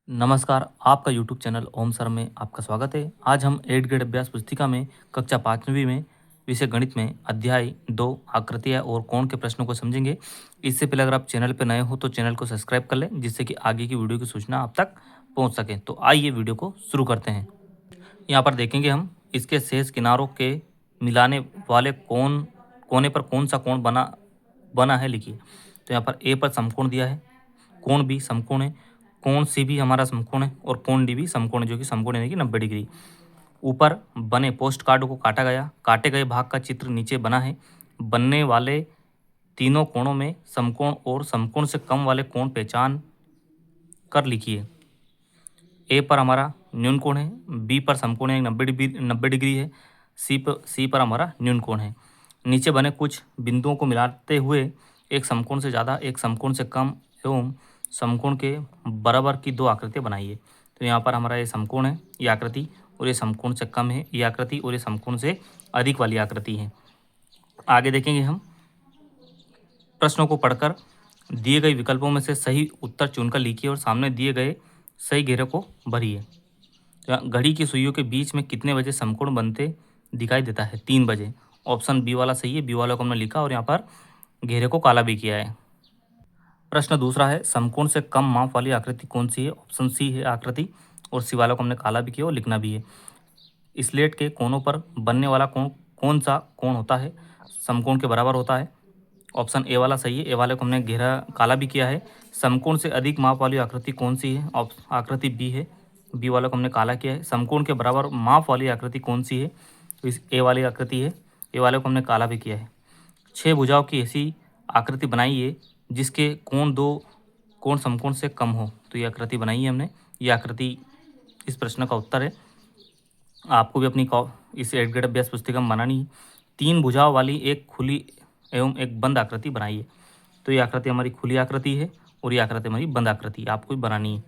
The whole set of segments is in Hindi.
नमस्कार, आपका यूट्यूब चैनल ओम सर में आपका स्वागत है। आज हम 8 ग्रेड अभ्यास पुस्तिका में कक्षा 5वीं में विषय गणित में अध्याय 2 आकृतियाँ और कोण के प्रश्नों को समझेंगे। इससे पहले अगर आप चैनल पर नए हो तो चैनल को सब्सक्राइब कर लें, जिससे कि आगे की वीडियो की सूचना आप तक पहुंच सके। तो आइए वीडियो को शुरू करते हैं। यहाँ पर देखेंगे हम इसके शेष किनारों के मिलाने वाले कोने पर कौन सा कोण बना बना है, लिखिए। तो यहाँ पर ए पर समकोण दिया है, कोण बी समकोण है, कोण सी भी हमारा समकोण है और कोण डी भी समकोण है, जो कि समकोण यानी कि 90 डिग्री। ऊपर बने पोस्ट कार्ड को काटा गया, काटे गए भाग का चित्र नीचे बना है। बनने वाले तीनों कोणों में समकोण और समकोण से कम वाले कोण पहचान कर लिखिए। ए पर हमारा न्यून कोण है, बी पर समकोण है 90 डिग्री है, सी पर हमारा न्यून कोण है। नीचे बने कुछ बिंदुओं को मिलाते हुए एक समकोण से ज़्यादा, एक समकोण से कम एवं समकोण के बराबर की दो आकृतियाँ बनाइए। तो यहाँ पर हमारा ये समकोण है, ये आकृति, और ये समकोण से कम है ये आकृति, और ये समकोण से अधिक वाली आकृति है। आगे देखेंगे हम प्रश्नों को पढ़कर दिए गए विकल्पों में से सही उत्तर चुनकर लिखिए और सामने दिए गए सही घेरे को भरिए। घड़ी की सुइयों के बीच में कितने बजे समकोण बनते दिखाई देता है? 3 बजे। ऑप्शन बी वाला सही है, बी वाला को हमने लिखा और यहाँ पर घेरे को काला भी किया है। प्रश्न दूसरा है, समकोण से कम माप वाली आकृति कौन सी है? ऑप्शन सी है आकृति, और सी वाला को हमने काला भी किया और लिखना भी है। स्लेट के कोनों पर बनने वाला कोण कौन सा कोण होता है? समकोण के बराबर होता है। ऑप्शन ए वाला सही है, ए वाले को हमने घेरा काला भी किया है। समकोण से अधिक माप वाली आकृति कौन सी है? आकृति बी है, बी वाले को हमने काला किया है। समकोण के बराबर माप वाली आकृति कौन सी है? तो इस ए वाली आकृति है, ए वाले को हमने काला भी किया है। 6 भुजाओं की ऐसी आकृति बनाइए जिसके कोण दो कोण समकोण से कम हो। तो ये आकृति बनाई है हमने, ये आकृति इस प्रश्न का उत्तर है। आपको भी अपनी इस 8 ग्रेड अभ्यास पुस्तिका में बनानी है। 3 भुजाओं वाली एक खुली एवं एक बंद आकृति बनाइए। तो ये आकृति हमारी खुली आकृति है और ये आकृति हमारी बंद आकृति है, आपको भी बनानी है।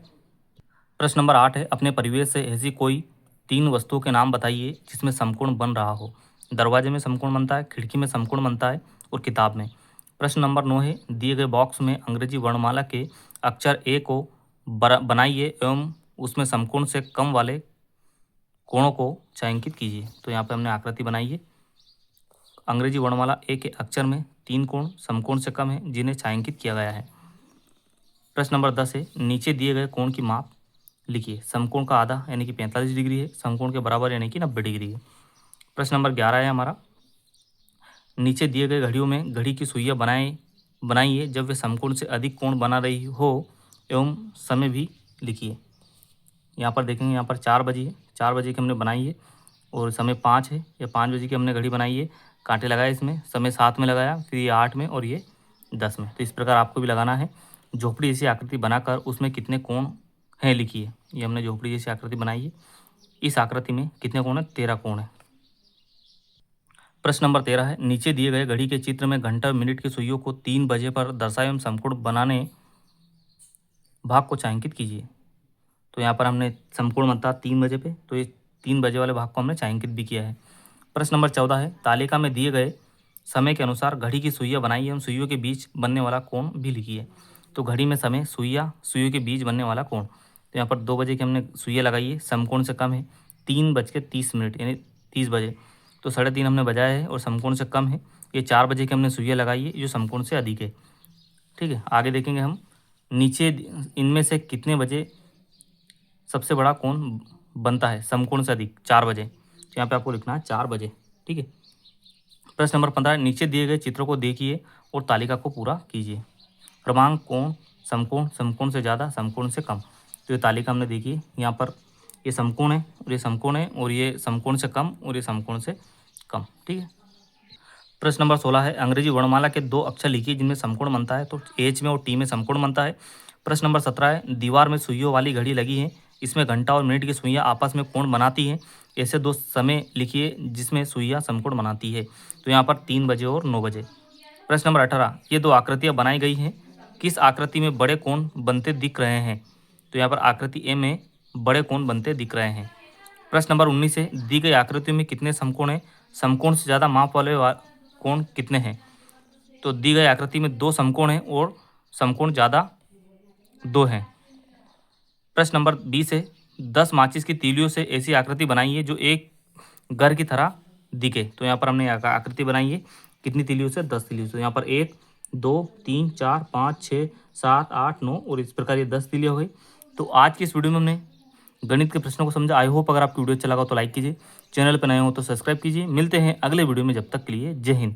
प्रश्न नंबर 8 है, अपने परिवेश से ऐसी कोई 3 वस्तुओं के नाम बताइए जिसमें समकोण बन रहा हो। दरवाजे में समकोण बनता है, खिड़की में समकोण बनता है और किताब में। प्रश्न नंबर 9 है, दिए गए बॉक्स में अंग्रेजी वर्णमाला के अक्षर ए को बनाइए एवं उसमें समकोण से कम वाले कोणों को छायांकित कीजिए। तो यहाँ पे हमने आकृति बनाई है। अंग्रेजी वर्णमाला ए के अक्षर में 3 कोण समकोण से कम है जिन्हें छायांकित किया गया है। प्रश्न नंबर 10 है, नीचे दिए गए कोण की माप लिखिए। समकोण का आधा यानी कि 45 डिग्री है, समकोण के बराबर यानी कि 90 डिग्री है। प्रश्न नंबर 11 है हमारा, नीचे दिए गए घड़ियों में घड़ी की सुइयाँ बनाइए जब वे समकोण से अधिक कोण बना रही हो एवं समय भी लिखिए। यहाँ पर देखेंगे, यहाँ पर 4 बजे है, 4 बजे की हमने बनाई है और समय 5 है, या 5 बजे की हमने घड़ी बनाई है। कांटे लगाए इसमें, समय 7 में लगाया, फिर ये 8 में और ये 10 में। तो इस प्रकार आपको भी लगाना है। झोपड़ी जैसी आकृति बनाकर उसमें कितने कोण हैं लिखिए। ये हमने झोपड़ी जैसी आकृति बनाई है, इस आकृति में कितने कोण है? 13 कोण है। प्रश्न नंबर 13 है, नीचे दिए गए घड़ी के चित्र में घंटा मिनट की सुइयों को 3 बजे पर दर्शाए एवं समकोण बनाने भाग को छायांकित कीजिए। तो यहाँ पर हमने समकोण बनता 3 बजे पे, तो ये 3 बजे वाले भाग को हमने छायांकित भी किया है। प्रश्न नंबर 14 है, तालिका में दिए गए समय के अनुसार घड़ी की सुइयाँ बनाइए एवं सुइयों के बीच बनने वाला कोण भी लिखिए। तो घड़ी में समय, सुइयों के बीच बनने वाला कोण। तो यहाँ पर 2 बजे की हमने सुइयाँ लगाई है, समकोण से कम है, 3:30 यानी 30 बजे। तो 3:30 हमने बजाया है और समकोण से कम है। ये 4 बजे की हमने सुइयाँ लगाई है जो समकोण से अधिक है। ठीक है, आगे देखेंगे हम, नीचे इनमें से कितने बजे सबसे बड़ा कोण बनता है समकोण से अधिक? 4 बजे। तो यहाँ पे आपको लिखना है 4 बजे। ठीक है। प्रश्न नंबर 15, नीचे दिए गए चित्रों को देखिए और तालिका को पूरा कीजिए। क्रमांक कोण, समकोण, समकोण से ज़्यादा, समकोण से कम। तो ये तालिका हमने देखी है, यहाँ पर ये समकोण है और ये समकोण है और ये समकोण से कम और ये समकोण से कम। ठीक है। प्रश्न नंबर 16 है, अंग्रेजी वर्णमाला के 2 अक्षर लिखिए जिनमें समकोण बनता है। तो एच में और टी में समकोण बनता है। प्रश्न नंबर 17 है, दीवार में सुइयों वाली घड़ी लगी है, इसमें घंटा और मिनट की सुइयाँ आपस में कोण बनाती हैं। ऐसे 2 समय लिखिए जिसमें सुइयाँ समकोण बनाती है। तो यहाँ पर 3 बजे और 9 बजे। प्रश्न नंबर 18, ये 2 आकृतियाँ बनाई गई हैं, किस आकृति में बड़े कोण बनते दिख रहे हैं? तो यहाँ पर आकृति ए में बड़े कोण बनते दिख रहे हैं। प्रश्न नंबर 19 है, दी गई आकृतियों में कितने समकोण हैं? समकोण से ज़्यादा माप वाले कोण कितने हैं? तो दी गई आकृति में 2 समकोण हैं और समकोण ज़्यादा 2 हैं। प्रश्न नंबर 20 है, 10 माचिस की तीलियों से ऐसी आकृति बनाइए जो एक घर की तरह दिखे। तो यहाँ पर हमने आकृति बनाई है कितनी तीलियों से, 10 तीलियों से। तो यहाँ पर 1 2 3 4 5 6 7 8 9 और इस प्रकार ये 10 तीलियाँ हो गई। तो आज की इस वीडियो में हमने गणित के प्रश्नों को समझा। आई होप अगर आपकी वीडियो अच्छा लगा हो तो लाइक कीजिए, चैनल पर नए हो तो सब्सक्राइब कीजिए। मिलते हैं अगले वीडियो में, जब तक के लिए जय हिंद।